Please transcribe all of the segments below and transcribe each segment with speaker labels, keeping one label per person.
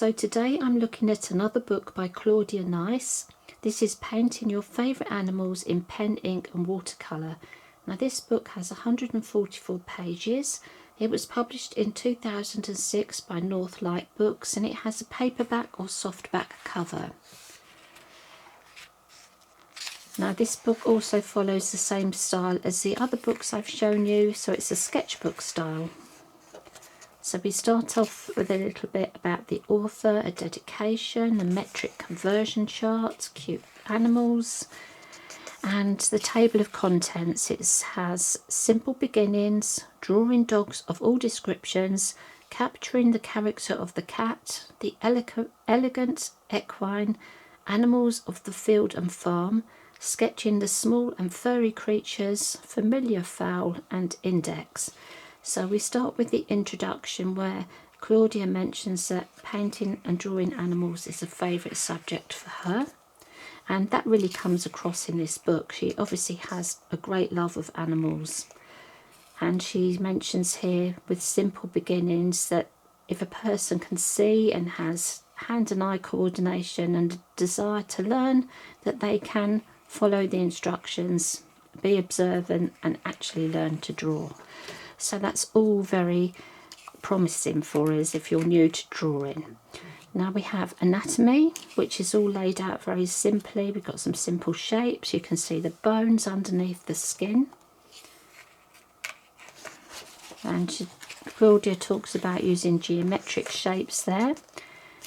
Speaker 1: So today I'm looking at another book by Claudia. This is Painting Your Favourite Animals in Pen, Ink and Watercolour. Now this book has 144 pages. It was published in 2006 by Northlight Books and it has a paperback or softback cover. Now this book also follows the same style as the other books I've shown you, so it's a sketchbook style. So we start off with a little bit about the author, a dedication, a metric conversion chart, cute animals, and the table of contents. It has simple beginnings, drawing dogs of all descriptions, capturing the character of the cat, the elegant equine, animals of the field and farm, sketching the small and furry creatures, familiar fowl, and index. So we start with the introduction where Claudia mentions that painting and drawing animals is a favourite subject for her, and that really comes across in this book. She obviously has a great love of animals, and she mentions here with simple beginnings that if a person can see and has hand and eye coordination and a desire to learn, that they can follow the instructions, be observant and actually learn to draw. So that's all very promising for us if you're new to drawing. Now we have anatomy, which is all laid out very simply. We've got some simple shapes. You can see the bones underneath the skin. And Claudia talks about using geometric shapes there.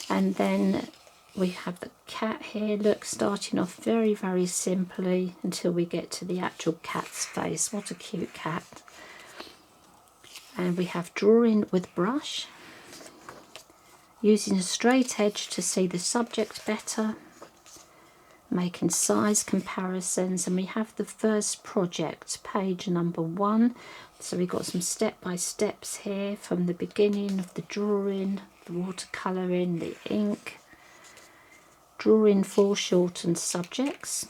Speaker 1: And then we have the cat here, look, starting off very, very simply until we get to the actual cat's face. What a cute cat. And we have drawing with brush, using a straight edge to see the subject better, making size comparisons, and we have the first project, page number 1. So we've got some step-by-steps here from the beginning of the drawing, the watercolouring, the ink, drawing foreshortened subjects.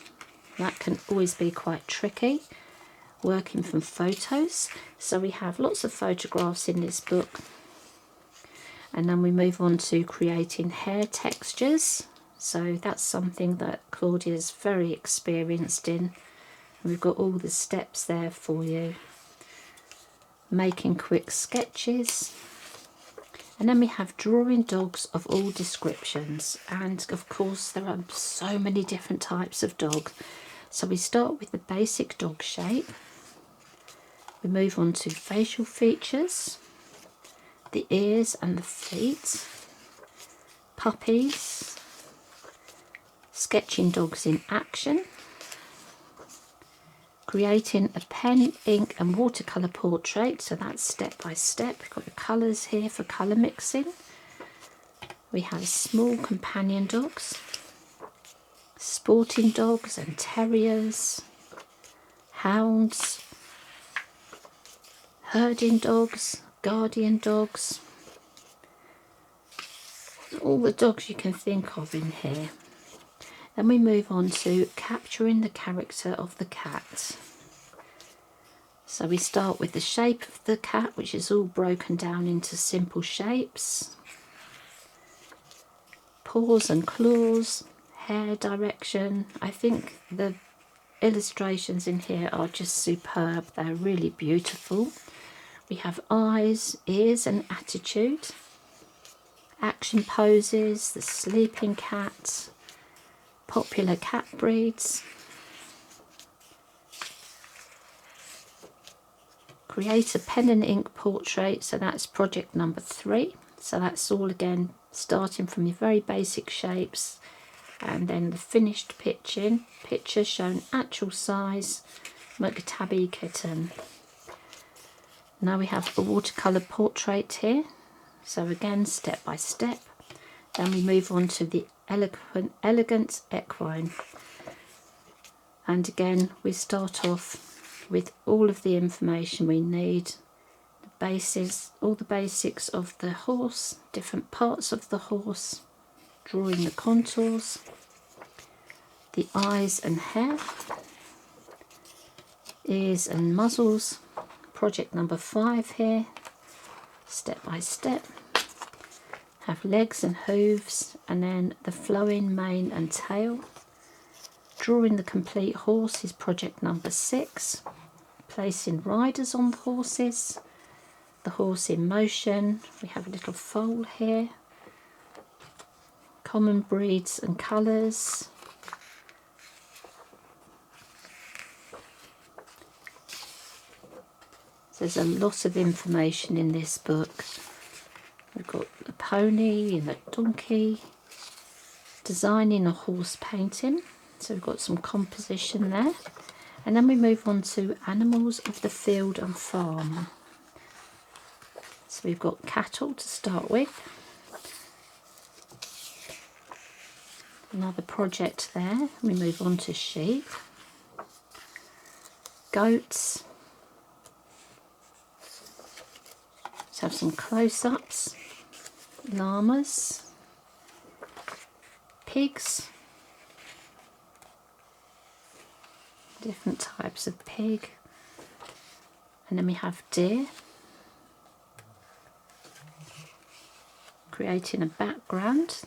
Speaker 1: That can always be quite tricky. Working from photos, so we have lots of photographs in this book, and then we move on to creating hair textures. So that's something that Claudia is very experienced in. We've got all the steps there for you. Making quick sketches, and then we have drawing dogs of all descriptions, and of course there are so many different types of dog. So we start with the basic dog shape. We move on to facial features, the ears and the feet, puppies, sketching dogs in action, creating a pen, ink and watercolour portrait, so that's step by step. We've got the colours here for colour mixing. We have small companion dogs, sporting dogs and terriers, hounds, herding dogs, guardian dogs, all the dogs you can think of in here. Then we move on to capturing the character of the cat. So we start with the shape of the cat, which is all broken down into simple shapes. Paws and claws, hair direction. I think the illustrations in here are just superb. They're really beautiful. We have eyes, ears and attitude, action poses, the sleeping cat, popular cat breeds, create a pen and ink portrait, so that's project number 3. So that's all again starting from your very basic shapes, and then the finished picture shown actual size, McTabby kitten. Now we have a watercolour portrait here, so again step by step. Then we move on to the elegant equine, and again we start off with all of the information we need, the bases, all the basics of the horse, different parts of the horse, drawing the contours, the eyes and hair, ears and muzzles. Project number 5 here, step by step. Have legs and hooves, and then the flowing mane and tail. Drawing the complete horse is project number 6. Placing riders on the horses. The horse in motion. We have a little foal here. Common breeds and colours. There's a lot of information in this book. We've got a pony and a donkey. Designing a horse painting. So we've got some composition there. And then we move on to animals of the field and farm. So we've got cattle to start with. Another project there. We move on to sheep. Goats. Let's have some close-ups. Llamas. Pigs. Different types of pig. And then we have deer. Creating a background.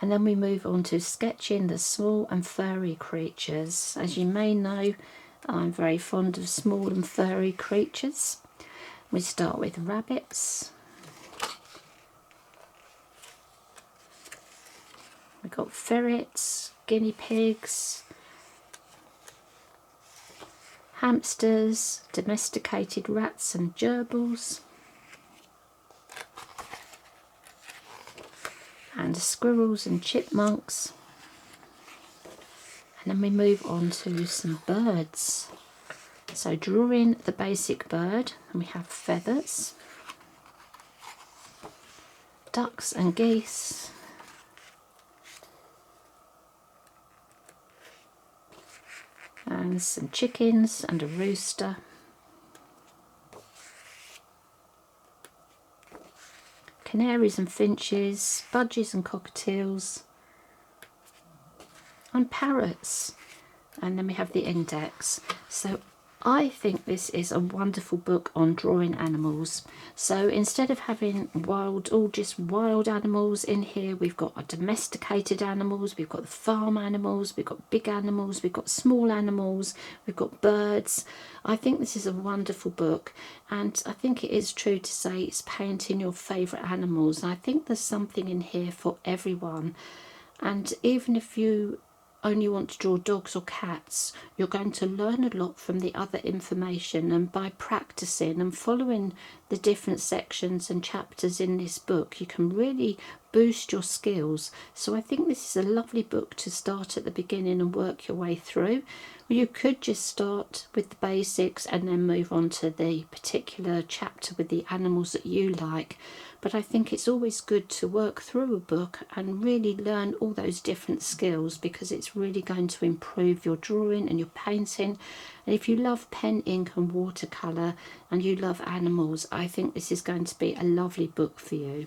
Speaker 1: And then we move on to sketching the small and furry creatures. As you may know, I'm very fond of small and furry creatures. We start with rabbits. We've got ferrets, guinea pigs, hamsters, domesticated rats and gerbils, and squirrels and chipmunks. And then we move on to some birds. So drawing the basic bird, and we have feathers, ducks and geese, and some chickens and a rooster. Canaries and finches, budgies and cockatiels, and parrots. And then we have the index. So I think this is a wonderful book on drawing animals. So instead of having all just wild animals in here, we've got our domesticated animals, we've got the farm animals, we've got big animals, we've got small animals, we've got birds. I think this is a wonderful book, and I think it is true to say it's painting your favourite animals. And I think there's something in here for everyone. And even if you only want to draw dogs or cats, you're going to learn a lot from the other information, and by practicing and following the different sections and chapters in this book, you can really boost your skills. So I think this is a lovely book to start at the beginning and work your way through. You could just start with the basics and then move on to the particular chapter with the animals that you like. But I think it's always good to work through a book and really learn all those different skills, because it's really going to improve your drawing and your painting. And if you love pen, ink and watercolour and you love animals, I think this is going to be a lovely book for you.